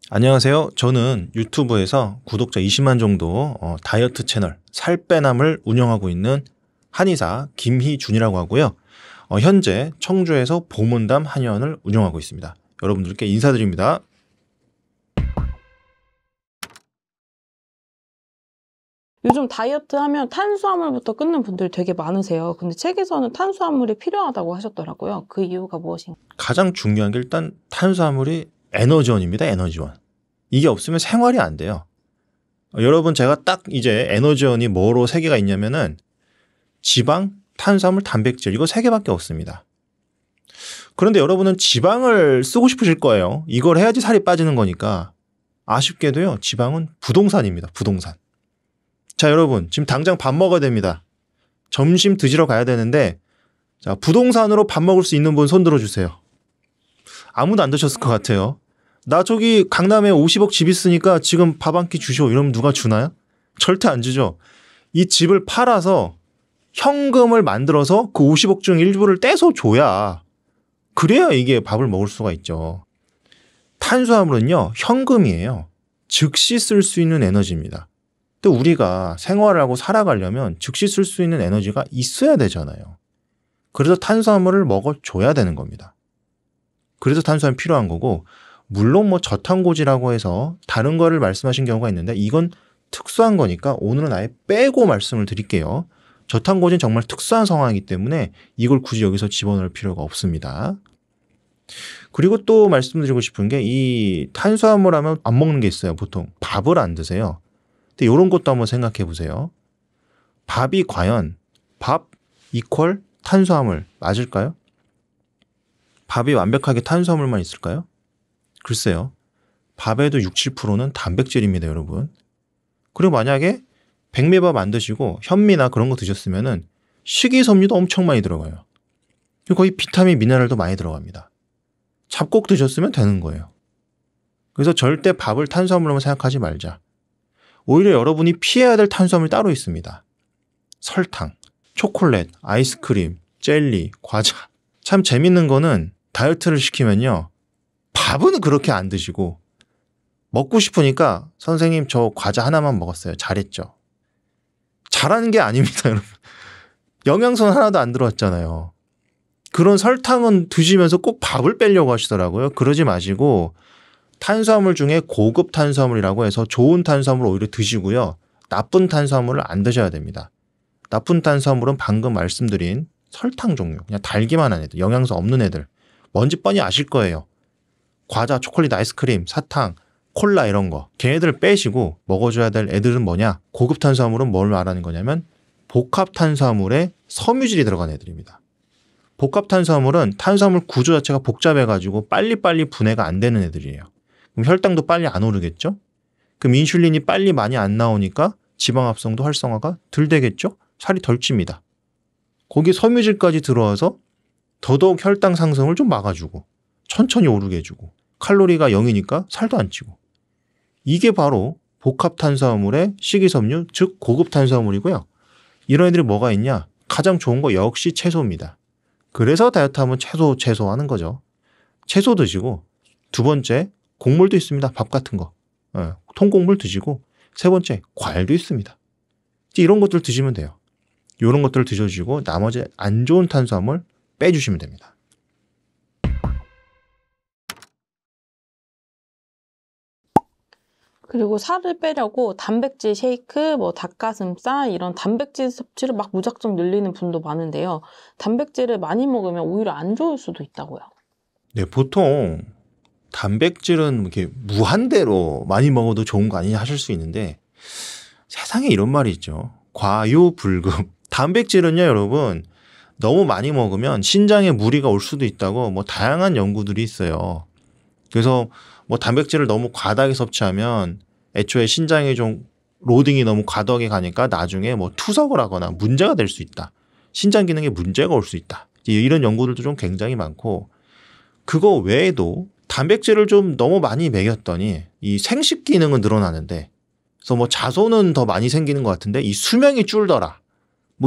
안녕하세요. 저는 유튜브에서 구독자 20만 정도 다이어트 채널 살빼남을 운영하고 있는 한의사 김희준이라고 하고요. 현재 청주에서 보문담 한의원을 운영하고 있습니다. 여러분들께 인사드립니다. 요즘 다이어트 하면 탄수화물부터 끊는 분들 되게 많으세요. 근데 책에서는 탄수화물이 필요하다고 하셨더라고요. 그 이유가 무엇인가요? 가장 중요한 게 일단 탄수화물이 에너지원입니다. 에너지원. 이게 없으면 생활이 안 돼요. 여러분 제가 딱 이제 에너지원이 뭐로 세 개가 있냐면은 지방, 탄수화물, 단백질 이거 세 개밖에 없습니다. 그런데 여러분은 지방을 쓰고 싶으실 거예요. 이걸 해야지 살이 빠지는 거니까. 아쉽게도요. 지방은 부동산입니다. 부동산. 자, 여러분 지금 당장 밥 먹어야 됩니다. 점심 드시러 가야 되는데 자, 부동산으로 밥 먹을 수 있는 분 손 들어주세요. 아무도 안 드셨을 것 같아요. 나 저기 강남에 50억 집 있으니까 지금 밥 한 끼 주시오. 이러면 누가 주나요? 절대 안 주죠. 이 집을 팔아서 현금을 만들어서 그 50억 중 일부를 떼서 줘야 그래야 이게 밥을 먹을 수가 있죠. 탄수화물은요. 현금이에요. 즉시 쓸 수 있는 에너지입니다. 근데 우리가 생활을 하고 살아가려면 즉시 쓸 수 있는 에너지가 있어야 되잖아요. 그래서 탄수화물을 먹어줘야 되는 겁니다. 그래서 탄수화물이 필요한 거고 물론 뭐 저탄고지라고 해서 다른 거를 말씀하신 경우가 있는데 이건 특수한 거니까 오늘은 아예 빼고 말씀을 드릴게요. 저탄고지는 정말 특수한 상황이기 때문에 이걸 굳이 여기서 집어넣을 필요가 없습니다. 그리고 또 말씀드리고 싶은 게 이 탄수화물 하면 안 먹는 게 있어요. 보통 밥을 안 드세요. 근데 이런 것도 한번 생각해 보세요. 밥이 과연 밥 이퀄 탄수화물 맞을까요? 밥이 완벽하게 탄수화물만 있을까요? 글쎄요. 밥에도 60, 70%는 단백질입니다, 여러분. 그리고 만약에 백미밥 안 드시고 현미나 그런 거 드셨으면은 식이섬유도 엄청 많이 들어가요. 그리고 거의 비타민, 미네랄도 많이 들어갑니다. 잡곡 드셨으면 되는 거예요. 그래서 절대 밥을 탄수화물로만 생각하지 말자. 오히려 여러분이 피해야 될 탄수화물이 따로 있습니다. 설탕, 초콜릿, 아이스크림, 젤리, 과자. 참 재밌는 거는 다이어트를 시키면요. 밥은 그렇게 안 드시고 먹고 싶으니까 선생님 저 과자 하나만 먹었어요. 잘했죠. 잘하는 게 아닙니다. 여러분. 영양소는 하나도 안 들어왔잖아요. 그런 설탕은 드시면서 꼭 밥을 빼려고 하시더라고요. 그러지 마시고 탄수화물 중에 고급 탄수화물이라고 해서 좋은 탄수화물 오히려 드시고요. 나쁜 탄수화물을 안 드셔야 됩니다. 나쁜 탄수화물은 방금 말씀드린 설탕 종류, 그냥 달기만 한 애들, 영양소 없는 애들. 뭔지 뻔히 아실 거예요. 과자, 초콜릿, 아이스크림, 사탕, 콜라 이런 거. 걔네들을 빼시고 먹어줘야 될 애들은 뭐냐? 고급 탄수화물은 뭘 말하는 거냐면 복합 탄수화물에 섬유질이 들어간 애들입니다. 복합 탄수화물은 탄수화물 구조 자체가 복잡해가지고 빨리빨리 분해가 안 되는 애들이에요. 그럼 혈당도 빨리 안 오르겠죠? 그럼 인슐린이 빨리 많이 안 나오니까 지방 합성도 활성화가 덜 되겠죠? 살이 덜 찝니다. 거기에 섬유질까지 들어와서 더더욱 혈당 상승을 좀 막아주고 천천히 오르게 해주고 칼로리가 0이니까 살도 안 찌고 이게 바로 복합 탄수화물의 식이섬유 즉 고급 탄수화물이고요. 이런 애들이 뭐가 있냐? 가장 좋은 거 역시 채소입니다. 그래서 다이어트 하면 채소 하는 거죠. 채소 드시고 두 번째 곡물도 있습니다. 밥 같은 거. 통곡물 드시고 세 번째 과일도 있습니다. 이런 것들 드시면 돼요. 이런 것들을 드셔주시고 나머지 안 좋은 탄수화물 빼주시면 됩니다. 그리고 살을 빼려고 단백질 쉐이크, 닭가슴살 이런 단백질 섭취를 막 무작정 늘리는 분도 많은데요. 단백질을 많이 먹으면 오히려 안 좋을 수도 있다고요. 네, 보통 단백질은 이렇게 무한대로 많이 먹어도 좋은 거 아니냐 하실 수 있는데 세상에 이런 말이 있죠. 과유불급. 단백질은요, 여러분 너무 많이 먹으면 신장에 무리가 올 수도 있다고 다양한 연구들이 있어요. 그래서 단백질을 너무 과다하게 섭취하면 애초에 신장에 좀 로딩이 너무 과도하게 가니까 나중에 투석을 하거나 문제가 될 수 있다. 신장 기능에 문제가 올 수 있다. 이런 연구들도 좀 굉장히 많고 그거 외에도 단백질을 좀 너무 많이 먹였더니 이 생식 기능은 늘어나는데 그래서 자손은 더 많이 생기는 것 같은데 이 수명이 줄더라.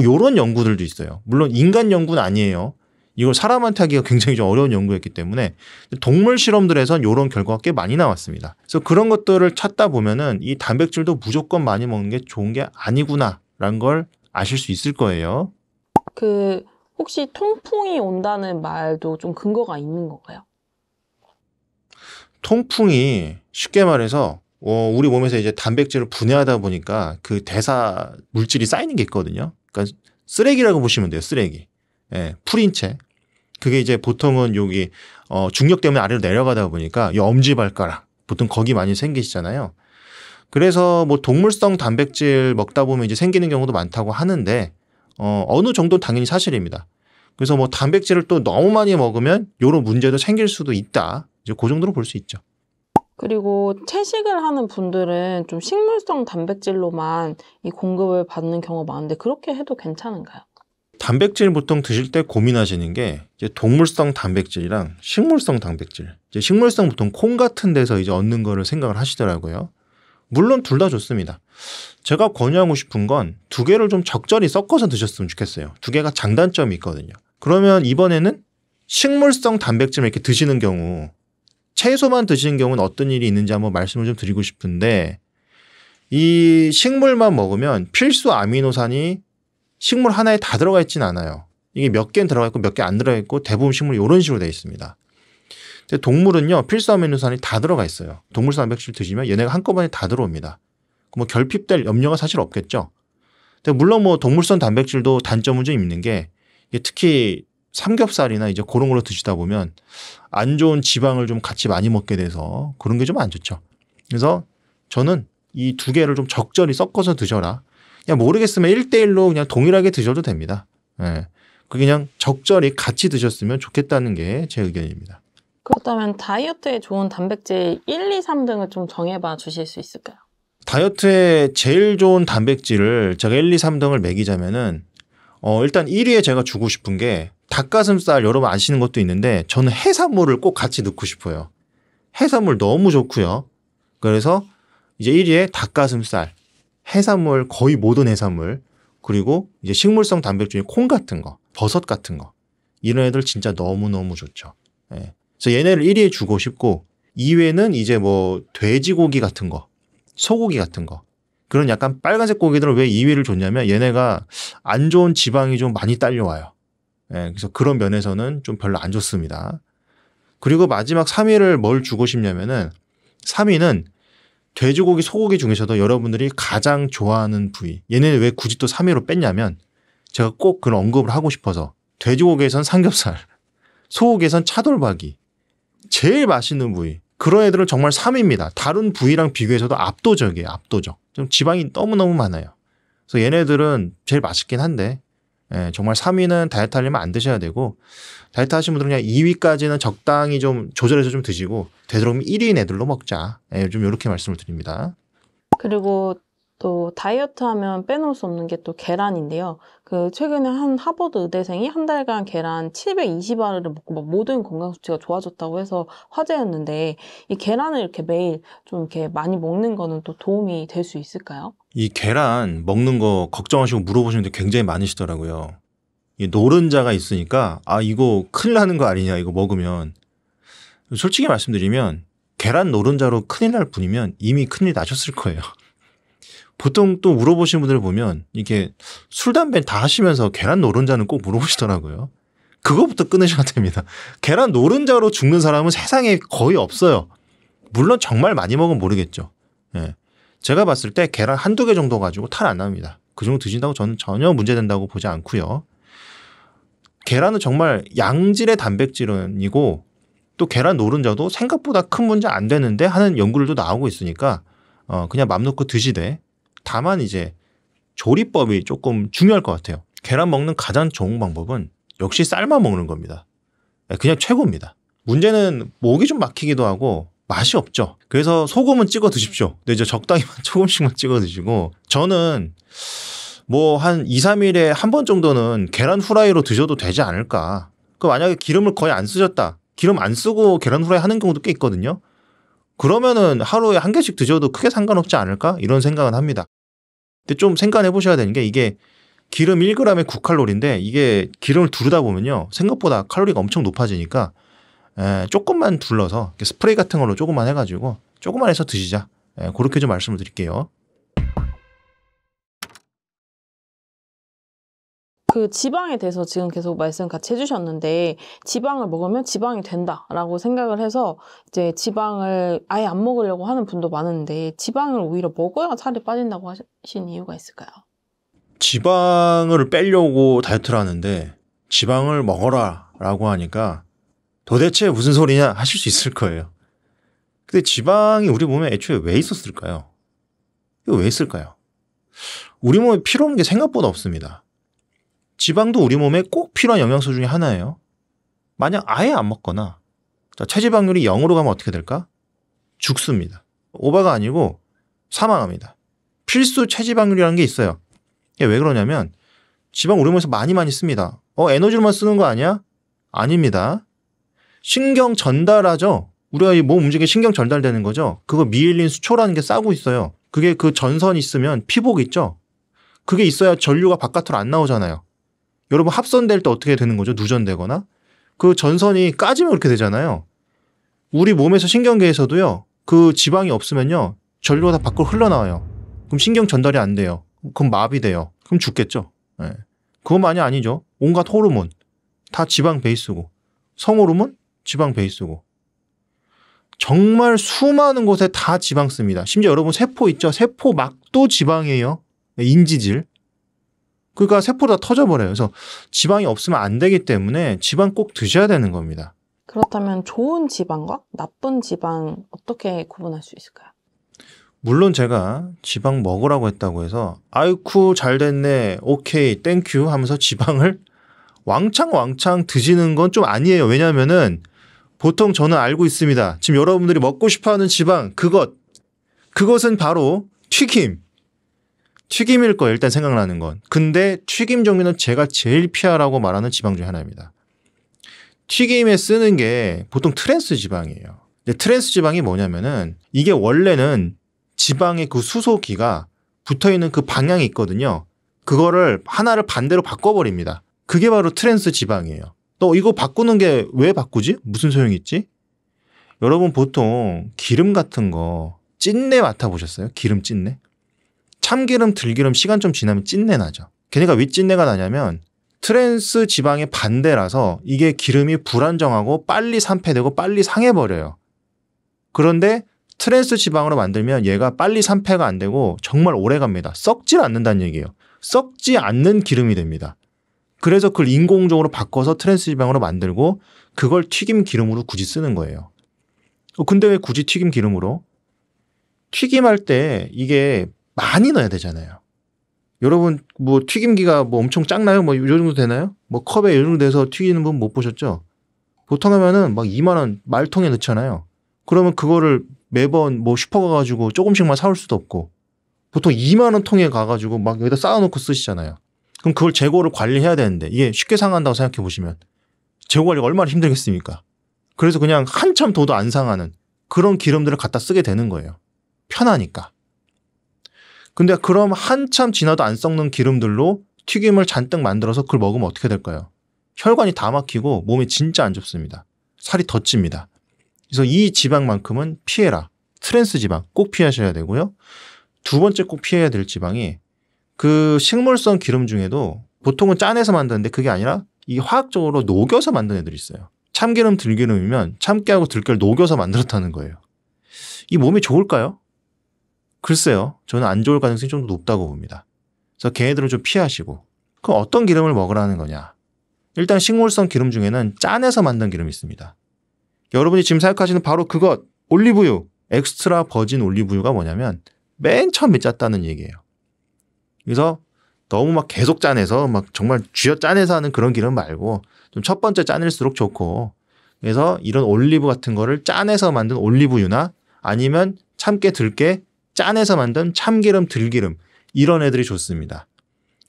요런 연구들도 있어요. 물론 인간 연구는 아니에요. 이걸 사람한테 하기가 굉장히 좀 어려운 연구였기 때문에 동물 실험들에선 이런 결과가 꽤 많이 나왔습니다. 그래서 그런 것들을 찾다 보면은 이 단백질도 무조건 많이 먹는 게 좋은 게 아니구나라는 걸 아실 수 있을 거예요. 그 혹시 통풍이 온다는 말도 좀 근거가 있는 건가요? 통풍이 쉽게 말해서 우리 몸에서 이제 단백질을 분해하다 보니까 그 대사 물질이 쌓이는 게 있거든요. 그러니까 쓰레기라고 보시면 돼요. 쓰레기. 예, 풀인체. 그게 이제 보통은 여기 중력 때문에 아래로 내려가다 보니까 이 엄지발가락 보통 거기 많이 생기시잖아요. 그래서 뭐 동물성 단백질 먹다 보면 이제 생기는 경우도 많다고 하는데 어느 정도는 당연히 사실입니다. 그래서 뭐 단백질을 또 너무 많이 먹으면 이런 문제도 생길 수도 있다. 이제 그 정도로 볼 수 있죠. 그리고 채식을 하는 분들은 좀 식물성 단백질로만 이 공급을 받는 경우가 많은데 그렇게 해도 괜찮은가요? 단백질 보통 드실 때 고민하시는 게 이제 동물성 단백질이랑 식물성 단백질. 이제 식물성 보통 콩 같은 데서 이제 얻는 거를 생각을 하시더라고요. 물론 둘 다 좋습니다. 제가 권유하고 싶은 건 두 개를 좀 적절히 섞어서 드셨으면 좋겠어요. 두 개가 장단점이 있거든요. 그러면 이번에는 식물성 단백질을 이렇게 드시는 경우 채소만 드시는 경우는 어떤 일이 있는지 한번 말씀을 좀 드리고 싶은데 이 식물만 먹으면 필수 아미노산이 식물 하나에 다 들어가 있진 않아요. 이게 몇 개는 들어가 있고 몇 개 안 들어가 있고 대부분 식물이 이런 식으로 되어 있습니다. 근데 동물은요 필수 아미노산이 다 들어가 있어요. 동물성 단백질 드시면 얘네가 한꺼번에 다 들어옵니다. 뭐 결핍될 염려가 사실 없겠죠. 근데 물론 뭐 동물성 단백질도 단점은 좀 있는 게 특히 삼겹살이나 이제 그런 걸로 드시다 보면 안 좋은 지방을 좀 같이 많이 먹게 돼서 그런 게 좀 안 좋죠. 그래서 저는 이 두 개를 좀 적절히 섞어서 드셔라. 그냥 모르겠으면 1대1로 그냥 동일하게 드셔도 됩니다. 예. 그냥 적절히 같이 드셨으면 좋겠다는 게 제 의견입니다. 그렇다면 다이어트에 좋은 단백질 1, 2, 3등을 좀 정해봐 주실 수 있을까요? 다이어트에 제일 좋은 단백질을 제가 1, 2, 3등을 매기자면은 일단 1위에 제가 주고 싶은 게 닭가슴살 여러분 아시는 것도 있는데 저는 해산물을 꼭 같이 넣고 싶어요. 해산물 너무 좋고요. 그래서 이제 1위에 닭가슴살, 해산물 거의 모든 해산물 그리고 이제 식물성 단백질 콩 같은 거, 버섯 같은 거 이런 애들 진짜 너무너무 좋죠. 예. 그래서 얘네를 1위에 주고 싶고 2위에는 이제 뭐 돼지고기 같은 거, 소고기 같은 거 그런 약간 빨간색 고기들은 왜 2위를 줬냐면 얘네가 안 좋은 지방이 좀 많이 딸려와요. 예, 그래서 그런 면에서는 좀 별로 안 좋습니다. 그리고 마지막 3위를 뭘 주고 싶냐면은 3위는 돼지고기, 소고기 중에서도 여러분들이 가장 좋아하는 부위. 얘네는 왜 굳이 또 3위로 뺐냐면 제가 꼭 그런 언급을 하고 싶어서 돼지고기에선 삼겹살, 소고기에선 차돌박이. 제일 맛있는 부위. 그런 애들은 정말 3위입니다. 다른 부위랑 비교해서도 압도적이에요. 압도적. 좀 지방이 너무너무 많아요. 그래서 얘네들은 제일 맛있긴 한데 예, 정말 3위는 다이어트 하려면 안 드셔야 되고 다이어트 하시는 분들은 그냥 2위까지는 적당히 좀 조절해서 좀 드시고 되도록이면 1위인 애들로 먹자. 예, 좀 이렇게 말씀을 드립니다. 그리고 또 다이어트 하면 빼놓을 수 없는 게 또 계란인데요. 그 최근에 한 하버드 의대생이 한 달간 계란 720알을 먹고 막 모든 건강 수치가 좋아졌다고 해서 화제였는데 이 계란을 이렇게 매일 좀 이렇게 많이 먹는 거는 또 도움이 될 수 있을까요? 이 계란 먹는 거 걱정하시고 물어보시는 데 굉장히 많으시더라고요. 이 노른자가 있으니까 이거 큰일 나는 거 아니냐 이거 먹으면. 솔직히 말씀드리면 계란 노른자로 큰일 날 뿐이면 이미 큰일 나셨을 거예요. 보통 또 물어보시는 분들 보면 이게 술, 담배 다 하시면서 계란 노른자는 꼭 물어보시더라고요. 그거부터 끊으셔야 됩니다. 계란 노른자로 죽는 사람은 세상에 거의 없어요. 물론 정말 많이 먹으면 모르겠죠. 예. 제가 봤을 때 계란 한두 개 정도 가지고 탈 안 납니다. 그 정도 드신다고 저는 전혀 문제된다고 보지 않고요. 계란은 정말 양질의 단백질이고 또 계란 노른자도 생각보다 큰 문제 안 되는데 하는 연구들도 나오고 있으니까 그냥 맘 놓고 드시되 다만 이제 조리법이 조금 중요할 것 같아요. 계란 먹는 가장 좋은 방법은 역시 삶아 먹는 겁니다. 그냥 최고입니다. 문제는 목이 좀 막히기도 하고 맛이 없죠. 그래서 소금은 찍어 드십시오. 근데 이제 적당히 조금씩만 찍어 드시고 저는 뭐 한 2, 3일에 한 번 정도는 계란 후라이로 드셔도 되지 않을까. 그 만약에 기름을 거의 안 쓰셨다. 기름 안 쓰고 계란 후라이 하는 경우도 꽤 있거든요. 그러면은 하루에 한 개씩 드셔도 크게 상관없지 않을까? 이런 생각은 합니다. 근데 좀 생각해 보셔야 되는 게 이게 기름 1g에 9칼로리인데 이게 기름을 두르다 보면요. 생각보다 칼로리가 엄청 높아지니까 조금만 둘러서 스프레이 같은 걸로 조금만 해가지고 조금만 해서 드시자. 그렇게 좀 말씀을 드릴게요. 그 지방에 대해서 지금 계속 말씀 같이 해주셨는데 지방을 먹으면 지방이 된다라고 생각을 해서 이제 지방을 아예 안 먹으려고 하는 분도 많은데 지방을 오히려 먹어야 살이 빠진다고 하신 이유가 있을까요? 지방을 빼려고 다이어트를 하는데 지방을 먹어라 라고 하니까 도대체 무슨 소리냐 하실 수 있을 거예요. 근데 지방이 우리 몸에 애초에 왜 있었을까요? 이거 왜 있을까요? 우리 몸에 필요 없는 게 생각보다 없습니다. 지방도 우리 몸에 꼭 필요한 영양소 중에 하나예요. 만약 아예 안 먹거나 체지방률이 0으로 가면 어떻게 될까? 죽습니다. 오바가 아니고 사망합니다. 필수 체지방률이라는 게 있어요. 이게 왜 그러냐면 지방 우리 몸에서 많이 씁니다. 에너지로만 쓰는 거 아니야? 아닙니다. 신경 전달하죠. 우리가 이 몸 움직이게 신경 전달되는 거죠. 그거 미엘린 수초라는 게 싸고 있어요. 그게 그 전선이 있으면 피복 있죠. 그게 있어야 전류가 바깥으로 안 나오잖아요. 여러분 합선될 때 어떻게 되는 거죠? 누전되거나. 그 전선이 까지면 그렇게 되잖아요. 우리 몸에서 신경계에서도요. 그 지방이 없으면요. 전류가 다 밖으로 흘러나와요. 그럼 신경 전달이 안 돼요. 그럼 마비돼요. 그럼 죽겠죠. 네. 그것만이 아니죠. 온갖 호르몬 다 지방 베이스고 성호르몬 지방 베이스고 정말 수많은 곳에 다 지방 씁니다. 심지어 여러분 세포 있죠. 세포막도 지방이에요. 인지질. 그러니까 세포가 터져버려요. 그래서 지방이 없으면 안 되기 때문에 지방 꼭 드셔야 되는 겁니다. 그렇다면 좋은 지방과 나쁜 지방 어떻게 구분할 수 있을까요? 물론 제가 지방 먹으라고 했다고 해서 아이쿠 잘 됐네 오케이 땡큐 하면서 지방을 왕창 드시는 건 좀 아니에요. 왜냐하면은 보통 저는 알고 있습니다. 지금 여러분들이 먹고 싶어하는 지방 그것은 바로 튀김일 거예요. 일단 생각나는 건. 근데 튀김 종류는 제가 제일 피하라고 말하는 지방 중에 하나입니다. 튀김에 쓰는 게 보통 트랜스 지방이에요. 근데 트랜스 지방이 뭐냐면은 이게 원래는 지방의 그 수소기가 붙어있는 그 방향이 있거든요. 그거를 하나를 반대로 바꿔버립니다. 그게 바로 트랜스 지방이에요. 또 이거 바꾸는 게 왜 바꾸지? 무슨 소용이 있지? 여러분 보통 기름 같은 거 찐내 맡아보셨어요? 기름 찐내? 참기름, 들기름 시간 좀 지나면 찐내 나죠. 걔네가 왜 찐내가 나냐면 트랜스 지방의 반대라서 이게 기름이 불안정하고 빨리 산패되고 빨리 상해버려요. 그런데 트랜스 지방으로 만들면 얘가 빨리 산패가 안 되고 정말 오래 갑니다. 썩질 않는다는 얘기예요. 썩지 않는 기름이 됩니다. 그래서 그걸 인공적으로 바꿔서 트랜스 지방으로 만들고 그걸 튀김 기름으로 굳이 쓰는 거예요. 근데 왜 굳이 튀김 기름으로? 튀김할 때 이게 많이 넣어야 되잖아요. 여러분 뭐 튀김기가 뭐 엄청 작나요? 뭐 이 정도 되나요? 뭐 컵에 이 정도 돼서 튀기는 분 못 보셨죠? 보통 하면은 막 2만 원 말통에 넣잖아요. 그러면 그거를 매번 뭐 슈퍼 가가지고 조금씩만 사올 수도 없고 보통 2만 원 통에 가가지고 막 여기다 쌓아놓고 쓰시잖아요. 그럼 그걸 재고를 관리해야 되는데 이게 쉽게 상한다고 생각해 보시면 재고 관리가 얼마나 힘들겠습니까? 그래서 그냥 한참 둬도 안 상하는 그런 기름들을 갖다 쓰게 되는 거예요. 편하니까. 근데 그럼 한참 지나도 안 썩는 기름들로 튀김을 잔뜩 만들어서 그걸 먹으면 어떻게 될까요? 혈관이 다 막히고 몸이 진짜 안 좋습니다. 살이 더 찝니다. 그래서 이 지방만큼은 피해라. 트랜스 지방 꼭 피하셔야 되고요. 두 번째 꼭 피해야 될 지방이 그 식물성 기름 중에도 보통은 짜내서 만드는데 그게 아니라 이 화학적으로 녹여서 만든 애들이 있어요. 참기름, 들기름이면 참깨하고 들깨를 녹여서 만들었다는 거예요. 이 몸이 좋을까요? 글쎄요. 저는 안 좋을 가능성이 좀 높다고 봅니다. 그래서 걔네들은 좀 피하시고. 그럼 어떤 기름을 먹으라는 거냐? 일단 식물성 기름 중에는 짜내서 만든 기름이 있습니다. 여러분이 지금 생각하시는 바로 그것, 올리브유, 엑스트라 버진 올리브유가 뭐냐면 맨 처음에 짰다는 얘기예요. 그래서 너무 막 계속 짜내서 막 정말 쥐어 짜내서 하는 그런 기름 말고 좀 첫 번째 짜낼수록 좋고 그래서 이런 올리브 같은 거를 짜내서 만든 올리브유나 아니면 참깨, 들깨 짜내서 만든 참기름, 들기름 이런 애들이 좋습니다.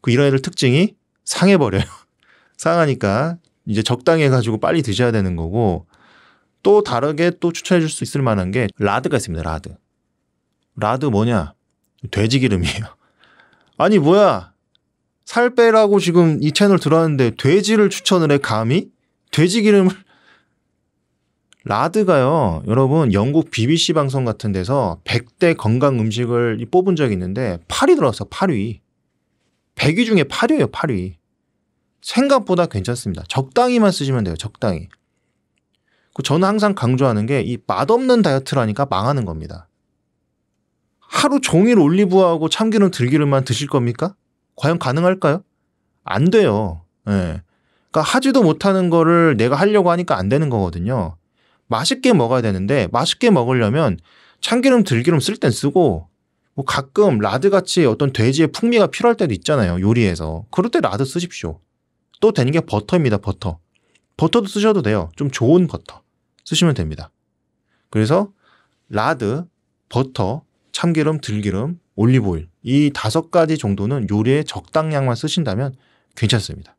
이런 애들 특징이 상해버려요. 상하니까 이제 적당히 해가지고 빨리 드셔야 되는 거고 또 다르게 또 추천해 줄 수 있을 만한 게 라드가 있습니다. 라드 뭐냐? 돼지기름이에요. 아니 뭐야 살 빼라고 지금 이 채널 들어왔는데 돼지를 추천을 해 감히? 돼지 기름을 라드가요. 여러분 영국 BBC 방송 같은 데서 100대 건강 음식을 뽑은 적이 있는데 8위 들어왔어. 8위. 100위 중에 8위예요. 8위. 생각보다 괜찮습니다. 적당히만 쓰시면 돼요. 적당히. 저는 항상 강조하는 게 이 맛없는 다이어트라니까 망하는 겁니다. 하루 종일 올리브하고 참기름 들기름만 드실 겁니까? 과연 가능할까요? 안 돼요. 예. 그러니까 하지도 못하는 거를 내가 하려고 하니까 안 되는 거거든요. 맛있게 먹어야 되는데 맛있게 먹으려면 참기름 들기름 쓸 땐 쓰고 뭐 가끔 라드같이 어떤 돼지의 풍미가 필요할 때도 있잖아요. 요리에서. 그럴 때 라드 쓰십시오. 또 되는 게 버터입니다. 버터. 버터도 쓰셔도 돼요. 좀 좋은 버터 쓰시면 됩니다. 그래서 라드, 버터, 참기름, 들기름, 올리브오일 이 5가지 정도는 요리에 적당량만 쓰신다면 괜찮습니다.